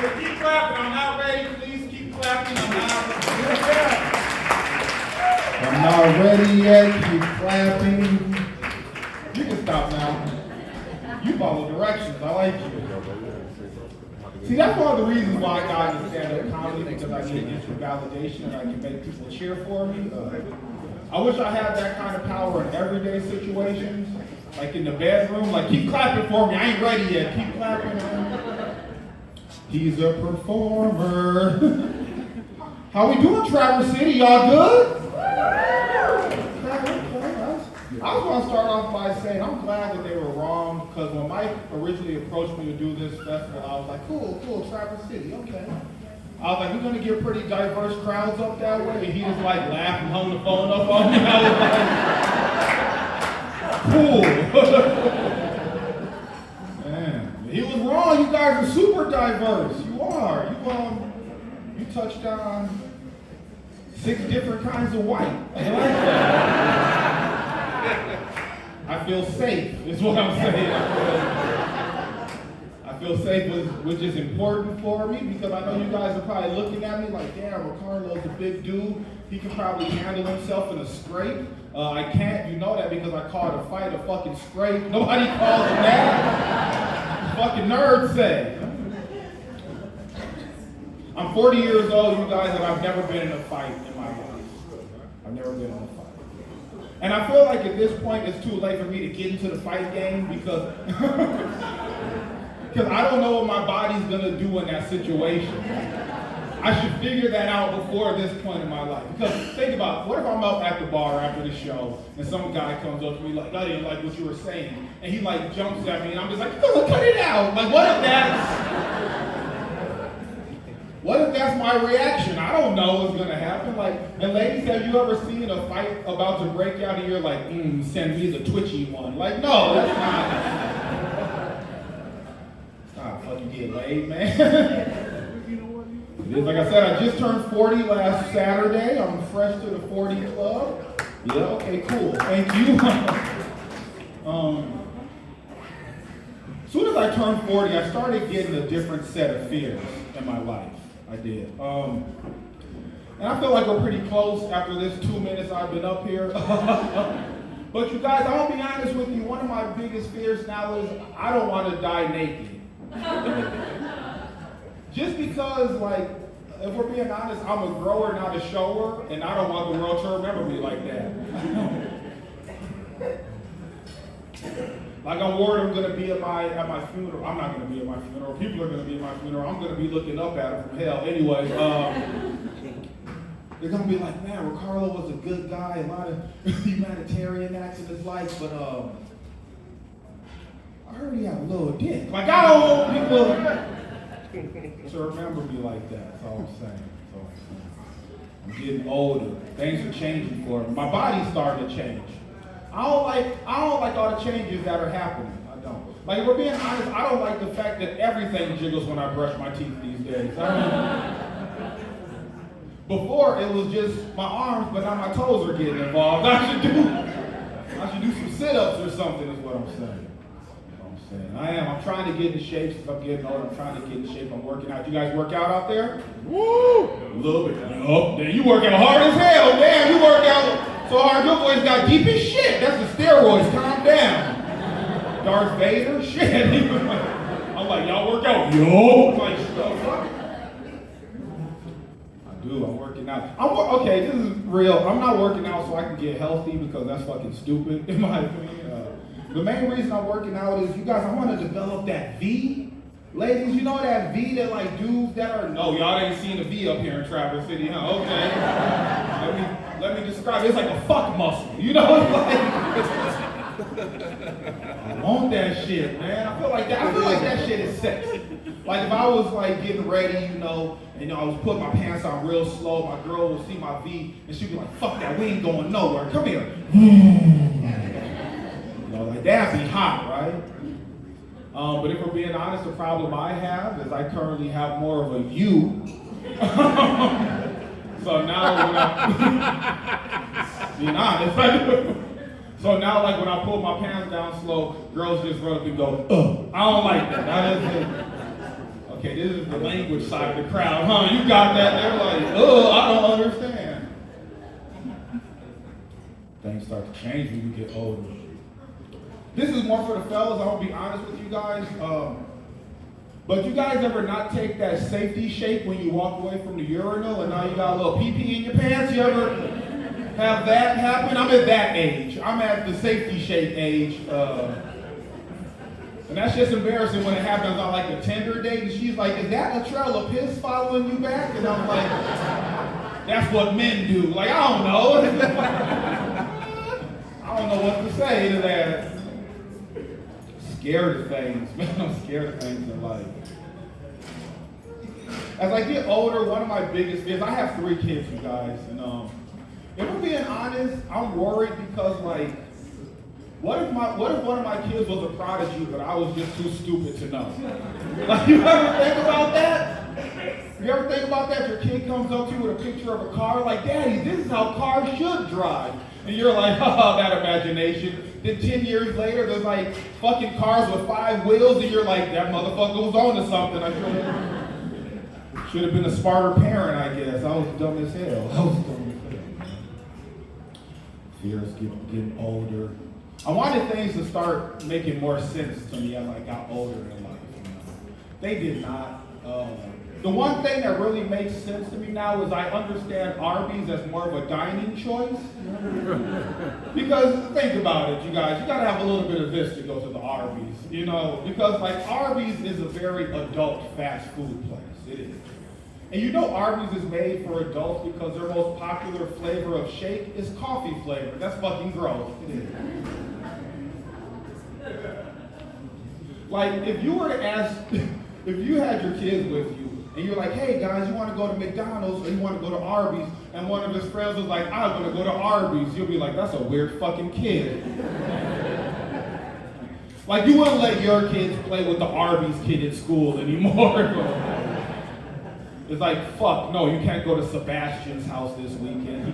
Keep clapping. I'm not ready. Please keep clapping. I'm not ready yet. Keep clapping. You can stop now. You follow directions. I like you. See, that's one of the reasons why I got into stand-up comedy, because I get instant validation and I can make people cheer for me. I wish I had that kind of power in everyday situations, like in the bedroom. Like, keep clapping for me. I ain't ready yet. Keep clapping. He's a performer. How we doing, Traverse City? Y'all good? I was going to start off by saying I'm glad that they were wrong, because when Mike originally approached me to do this festival, I was like, cool, Traverse City, okay. I was like, we're going to get pretty diverse crowds up that way, and he just like laughed and hung the phone up on me. I was like, cool. Man, he was wrong. You guys are super diverse. You are. You touched on 6 different kinds of white. I like that. I feel safe, is what I'm saying. I feel safe, which is important for me, because I know you guys are probably looking at me like, damn, Ricarlo's a big dude. He can probably handle himself in a scrape. I can't, you know that, because I called a fight a fucking scrape. Nobody calls it that. Fucking nerds say. I'm 40 years old, you guys, and I've never been in a fight in my life. I've never been in a fight. And I feel like at this point it's too late for me to get into the fight game, because I don't know what my body's gonna do in that situation. I should figure that out before this point in my life. Because think about it, what if I'm up at the bar after the show and some guy comes up to me like, I didn't like what you were saying, and he like jumps at me and I'm just like, oh, cut it out. Like, what if that's my reaction? I don't know what's gonna happen. Like, and ladies, have you ever seen a fight about to break out and you're like, send me the twitchy one? Like, no, that's not fucking get laid, man. It is, like I said, I just turned 40 last Saturday. I'm fresh to the 40 club. Yeah, okay, cool. Thank you. As soon as I turned 40, I started getting a different set of fears in my life. I did. And I feel like we're pretty close after this 2 minutes I've been up here. But you guys, I'll be honest with you, one of my biggest fears now is I don't want to die naked. Just because, like, if we're being honest, I'm a grower, not a shower, and I don't want the world to remember me like that. Like, I'm worried I'm gonna be at my funeral. I'm not gonna be at my funeral. People are gonna be at my funeral. I'm gonna be looking up at him from hell. Anyway, they're gonna be like, man, Ricarlo was a good guy, a lot of humanitarian acts in his life, but I heard he had a little dick. Like, I don't want people to remember me like that. That's all I'm saying. I'm getting older. Things are changing for me. My body's starting to change. I don't like all the changes that are happening. I don't. Like, if we're being honest, I don't like the fact that everything jiggles when I brush my teeth these days. Before it was just my arms, but now my toes are getting involved. I should do some sit-ups or something, is what I'm saying. I'm trying to get in shape since I'm getting older. I'm trying to get in shape. I'm working out. You guys work out there? Woo! A little bit. Yup. Damn, you work out hard as hell. Damn, you work out so hard. Your voice got deep as shit. That's the steroids. Calm down. Darth Vader? Shit. I'm like, y'all work out? Yo. I'm like, fuck. I do. I'm working out. Okay, this is real. I'm not working out so I can get healthy, because that's fucking stupid, in my opinion. The main reason I'm working out is, you guys, I want to develop that V. Ladies, you know that V that like dudes that are, no, y'all ain't seen the V up here in Traverse City, huh? Okay. Let me describe it. It's like a fuck muscle. You know, like, I want that shit, man. I feel like that shit is sexy. Like, if I was like getting ready, and I was putting my pants on real slow, my girl would see my V and she'd be like, fuck that, we ain't going nowhere. Come here. Like, that'd be hot, right? But if we're being honest, the problem I have is I currently have more of a U. So now when being honest, so now, like, when I pull my pants down slow, girls just run up and go, ugh. I don't like that. Okay, this is the language side of the crowd, huh? You got that? They're like, oh, I don't understand. Things start to change when you get older. This is more for the fellas, I'll be honest with you guys. But you guys ever not take that safety shake when you walk away from the urinal and now you got a little pee-pee in your pants? You ever have that happen? I'm at that age. I'm at the safety shake age. And that's just embarrassing when it happens on like a Tinder date. And she's like, is that a trail of piss following you back? And I'm like, that's what men do. Like, I don't know. I don't know what to say to that. Scared of things, man. I'm scared of things in life. As I get older, one of my biggest fears, I have 3 kids, you guys, and if I'm being honest, I'm worried because like, what if one of my kids was a prodigy, but I was just too stupid to know? Like, you ever think about that? You ever think about that? Your kid comes up to you with a picture of a car, like, Daddy, this is how cars should drive. And you're like, oh, that imagination. Then 10 years later, there's like fucking cars with 5 wheels, and you're like, that motherfucker was on to something. I should have been a smarter parent, I guess. I was dumb as hell. Fears getting older. I wanted things to start making more sense to me as I got older in life. They did not. The one thing that really makes sense to me now is I understand Arby's as more of a dining choice. Because think about it, you guys, you gotta have a little bit of this to go to the Arby's, you know, because like Arby's is a very adult fast food place, it is. And you know Arby's is made for adults because their most popular flavor of shake is coffee flavor. That's fucking gross, it is. Like if you were to ask, if you had your kids with you, and you're like, hey guys, you want to go to McDonald's or you want to go to Arby's? And one of his friends was like, I'm going to go to Arby's. You'll be like, that's a weird fucking kid. Like you wouldn't let your kids play with the Arby's kid at school anymore. It's like, fuck, no, you can't go to Sebastian's house this weekend.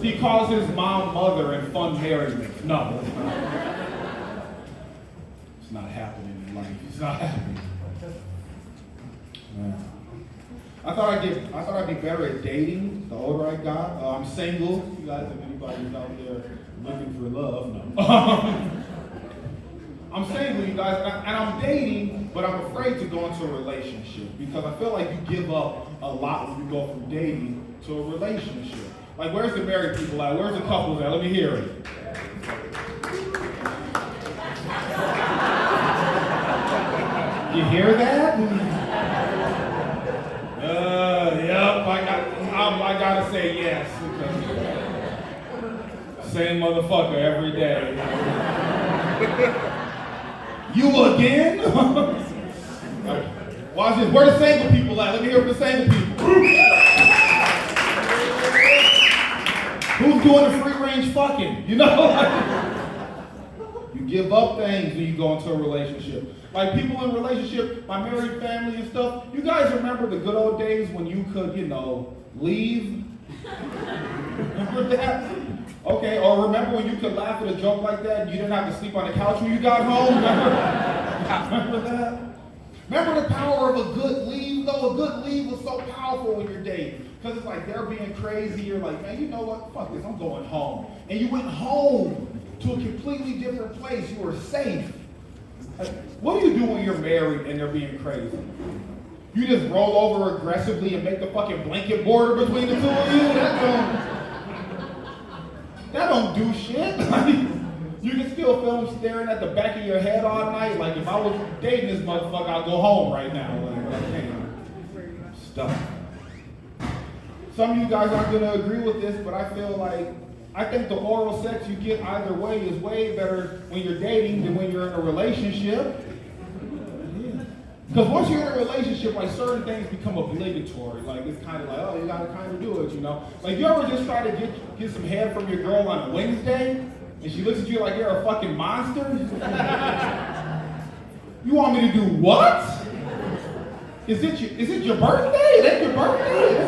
He calls his mom mother and fun merriment. No, it's not happening in life. It's not happening. I thought I'd be better at dating the older I got. I'm single. You guys, if anybody's out there looking for love, no. I'm single, you guys, and I'm dating, but I'm afraid to go into a relationship because I feel like you give up a lot when you go from dating to a relationship. Like, where's the married people at? Where's the couples at? Let me hear it. You hear that? Yep, I gotta say yes. Same motherfucker every day. You again? Watch this. Where the single people at? Let me hear from the single people. Who's doing the free range fucking? You know? You give up things when you go into a relationship. Like people in relationship, my married family and stuff, you guys remember the good old days when you could, you know, leave? Remember that? Okay, or remember when you could laugh at a joke like that and you didn't have to sleep on the couch when you got home? Remember that? Remember the power of a good leave, though? A good leave was so powerful when you're dating. Because it's like they're being crazy, you're like, man, you know what? Fuck this, I'm going home. And you went home to a completely different place. You were safe. Like, what do you do when you're married and they're being crazy? You just roll over aggressively and make the fucking blanket border between the two of you? That don't do shit. You can still feel them staring at the back of your head all night. Like, if I was dating this motherfucker, I'd go home right now. Like, I can't. Stop. Some of you guys aren't going to agree with this, but I feel like I think the oral sex you get either way is way better when you're dating than when you're in a relationship. Because once you're in a relationship, like certain things become obligatory. Like it's kind of like, oh, you gotta kind of do it, you know? Like you ever just try to get some head from your girl on a Wednesday, and she looks at you like you're a fucking monster? You want me to do what? Is it your birthday? Is that your birthday?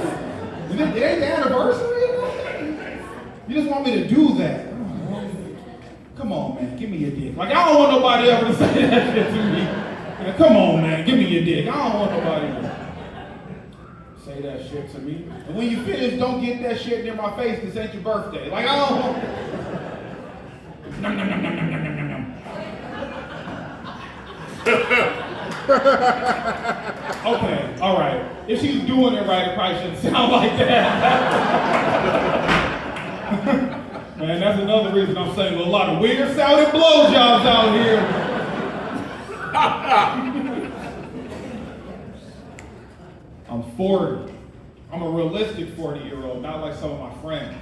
It ain't the anniversary? You just want me to do that? Come on, man, give me your dick. Like I don't want nobody ever to say that shit to me. Come on, man, give me your dick. I say that shit to me. And when you finish, don't get that shit near my face. This ain't your birthday. Like, I don't want Nom, nom, nom, nom, nom, nom, nom, nom. Okay, all right. If she's doing it right, it probably shouldn't sound like that. Man, that's another reason I'm saying a lot of weird sounding blowjobs out here. I'm 40. I'm a realistic 40-year-old, not like some of my friends.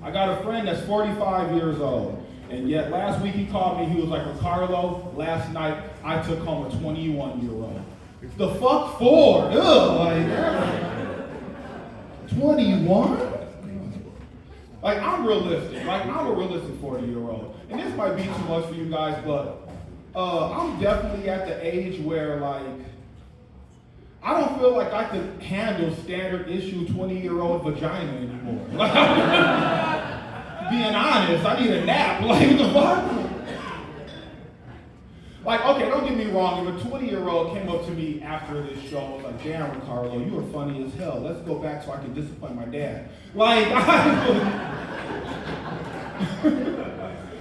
I got a friend that's 45 years old, and yet last week he called me, he was like, Ricardo, last night I took home a 21-year-old. The fuck for? Ugh, like, 21? Like, I'm realistic. Like, I'm a realistic 40-year-old. And this might be too much for you guys, but I'm definitely at the age where, like, I don't feel like I could handle standard issue 20-year-old vagina anymore. Like, being honest, I need a nap. Like, the fuck? Like, okay, don't get me wrong. If a 20-year-old came up to me after this show and was like, damn, Ricardo, you are funny as hell. Let's go back so I can discipline my dad. Like,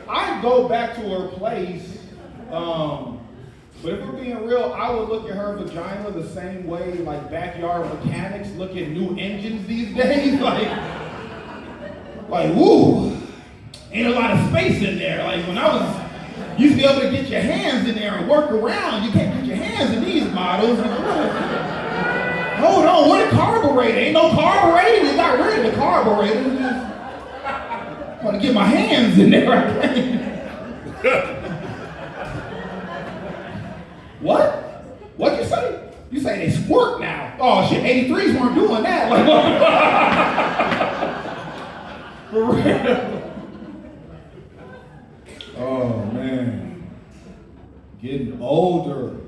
I'd go back to her place. But if we're being real, I would look at her vagina the same way like backyard mechanics look at new engines these days. Like, woo, ain't a lot of space in there. Like when I was, you used to be able to get your hands in there and work around. You can't get your hands in these models. Hold on, what a carburetor? Ain't no carburetor. You got rid of the carburetor. I want to get my hands in there. What? What'd you say? You say they squirt now. Oh shit, 83s weren't doing that. Like, for real. Oh man. Getting older.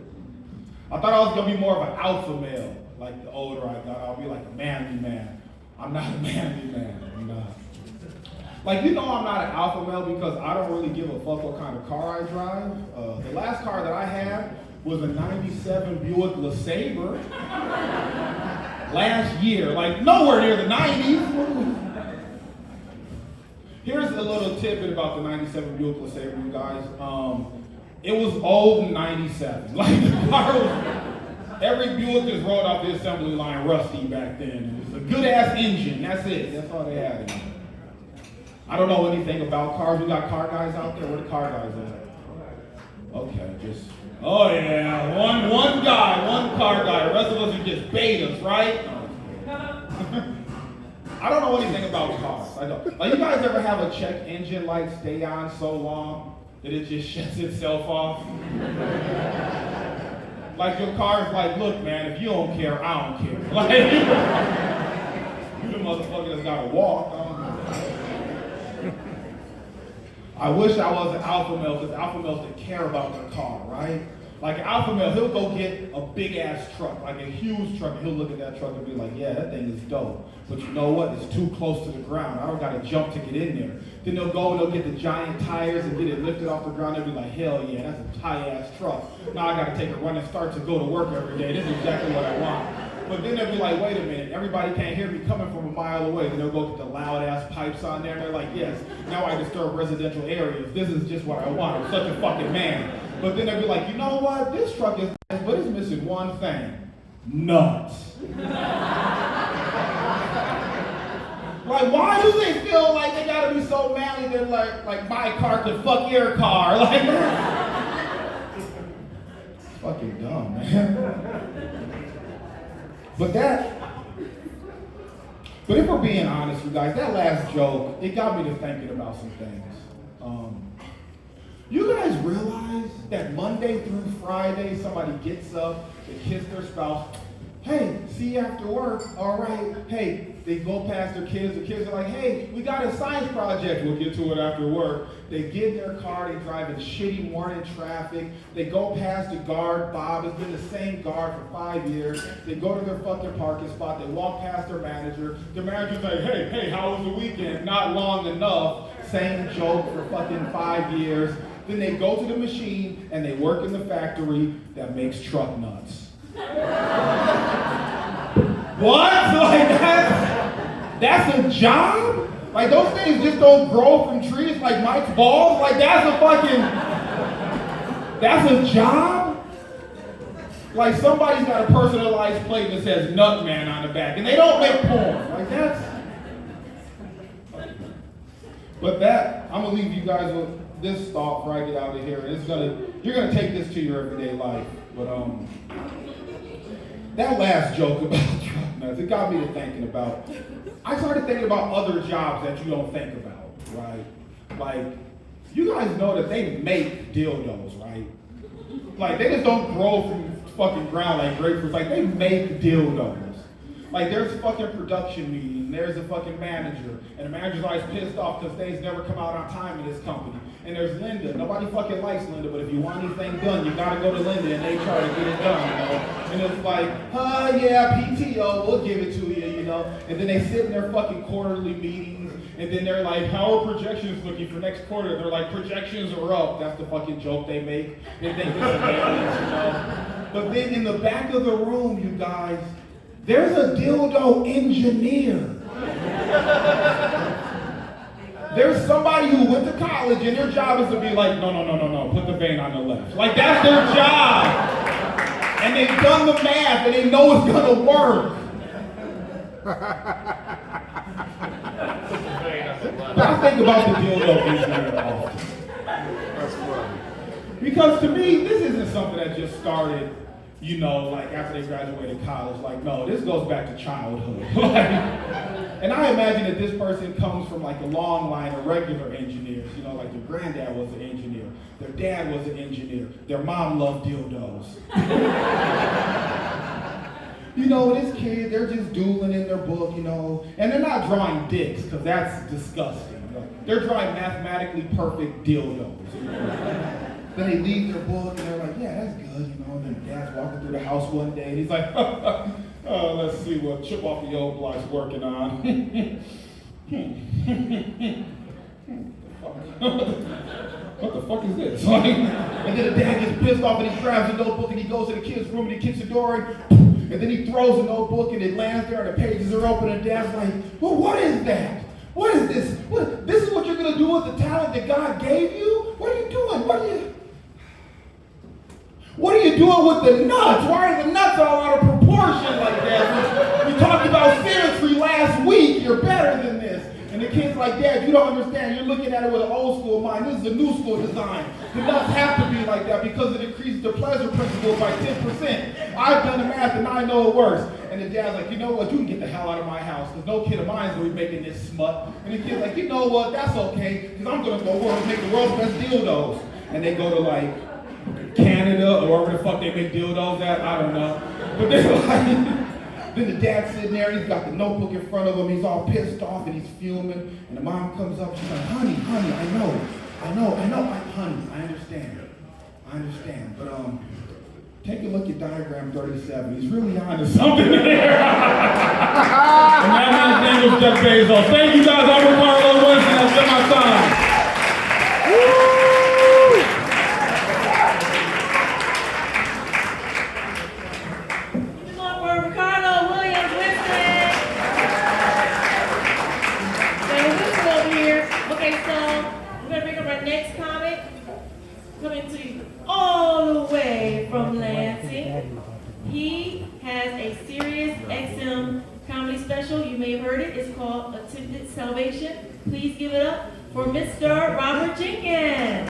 I thought I was gonna be more of an alpha male. Like the older I got, I'll be like a manly man. I'm not a manly man. I'm not. Like, you know I'm not an alpha male because I don't really give a fuck what kind of car I drive. The last car that I had was a 97 Buick LeSabre last year, like nowhere near the 90s. Here's a little tidbit about the 97 Buick LeSabre, you guys. It was old in 97. Like the car was, every Buick just rolled off the assembly line rusty back then. It was a good ass engine, that's it. That's all they had in it. I don't know anything about cars. We got car guys out there. Where the car guys at? Okay, just, oh yeah, one guy, one car guy. The rest of us are just betas, right? I don't know anything about cars. I don't. Like, you guys ever have a check engine light stay on so long that it just shuts itself off? Like your car's like, look man, if you don't care, I don't care. Like, you the motherfucker that's gotta walk. I wish I was an alpha male, because alpha males that care about their car, right? Like an alpha male, he'll go get a big ass truck, like a huge truck, and he'll look at that truck and be like, yeah, that thing is dope. But you know what? It's too close to the ground. I don't gotta jump to get in there. Then they'll go and they'll get the giant tires and get it lifted off the ground and be like, hell yeah, that's a high ass truck. Now I gotta take a run and start to go to work every day. This is exactly what I want. But then they'll be like, wait a minute, everybody can't hear me coming from a mile away. Then they'll go get the loud ass pipes on there and they're like, yes, now I disturb residential areas. This is just what I want. I'm such a fucking man. But then they'll be like, you know what? This truck is nice, but it's missing one thing. Nuts. Like, why do they feel like they gotta be so manly that like my car could fuck your car? Like, fucking dumb, man. But if we're being honest, you guys, that last joke, it got me to thinking about some things. You guys realize that Monday through Friday, somebody gets up, they kiss their spouse, hey, see you after work, all right. Hey, they go past their kids, the kids are like, hey, we got a science project, we'll get to it after work. They get in their car, they drive in shitty morning traffic, they go past the guard, Bob has been the same guard for 5 years, they go to their fucking parking spot, they walk past their manager's like, hey, how was the weekend? Not long enough, same joke for fucking 5 years. Then they go to the machine and they work in the factory that makes truck nuts. What? Like that's a job? Like those things just don't grow from trees like Mike's balls? Like that's a job? Like somebody's got a personalized plate that says Nutman on the back and they don't make porn. Like that's... But I'm gonna leave you guys with this thought before I get out of here. You're gonna take this to your everyday life. But that last joke about drug nuts, it got me to thinking about. I started thinking about other jobs that you don't think about, right? Like, you guys know that they make dildos, right? Like, they just don't grow from fucking ground like grapefruits. Like, they make dildos. Like, there's a fucking production meeting, there's a fucking manager, and the manager's always pissed off because things never come out on time in this company. And there's Linda. Nobody fucking likes Linda, but if you want anything done, you gotta go to Linda and HR to get it done, you know? And it's like, yeah, PTO, we'll give it to you, you know? And then they sit in their fucking quarterly meetings, and then they're like, how are projections looking for next quarter? They're like, projections are up. That's the fucking joke they make. They think it's hilarious, you know? But then in the back of the room, you guys, there's a dildo engineer. There's somebody who went to college and their job is to be like, no, put the vein on the left. Like that's their job. And they've done the math and they know it's gonna work. I think about the dildo engineer often. That's funny. Because to me, this isn't something that just started, you know, like after they graduated college. Like, no, this goes back to childhood. And I imagine that this person comes from like a long line of regular engineers. You know, like their granddad was an engineer, their dad was an engineer, their mom loved dildos. You know, this kid, they're just doodling in their book, you know, and they're not drawing dicks, because that's disgusting. You know? They're drawing mathematically perfect dildos. You know? Then they leave their book and they're like, yeah, that's good, you know, and then dad's walking through the house one day and he's like, let's see what Chip off the old block's working on. What the fuck is this? And then the dad gets pissed off and he grabs a notebook and he goes to the kid's room and he kicks the door and then he throws a notebook and it lands there and the pages are open and dad's like, well, what is that? What is this? This is what you're gonna do with the talent that God gave you? What are you doing? What are you doing with the nuts? Why are the nuts all out of proportion like that? We talked about symmetry last week. You're better than this. And the kid's like, Dad, you don't understand. You're looking at it with an old school mind. This is a new school design. The nuts have to be like that because it increases the pleasure principle by 10%. I've done the math and I know it works. And the dad's like, you know what? You can get the hell out of my house because no kid of mine is going to be making this smut. And the kid's like, you know what? That's okay because I'm going to go over and make the world's best dildos. And they go to like Canada or wherever the fuck they make dildos at. I don't know. But they're like... Then the dad's sitting there, he's got the notebook in front of him, he's all pissed off and he's fuming. And the mom comes up, she's like, honey, I know, honey, I understand. But take a look at diagram 37. He's really on to something there. And my man's name is Jeff Bezos. Thank you guys, I'm Ricarlo Winston, that's been my time. Woo! Next comic, coming to you all the way from Lansing. He has a Sirius XM comedy special. You may have heard it. It's called Attempted Salvation. Please give it up for Mr. Robert Jenkins.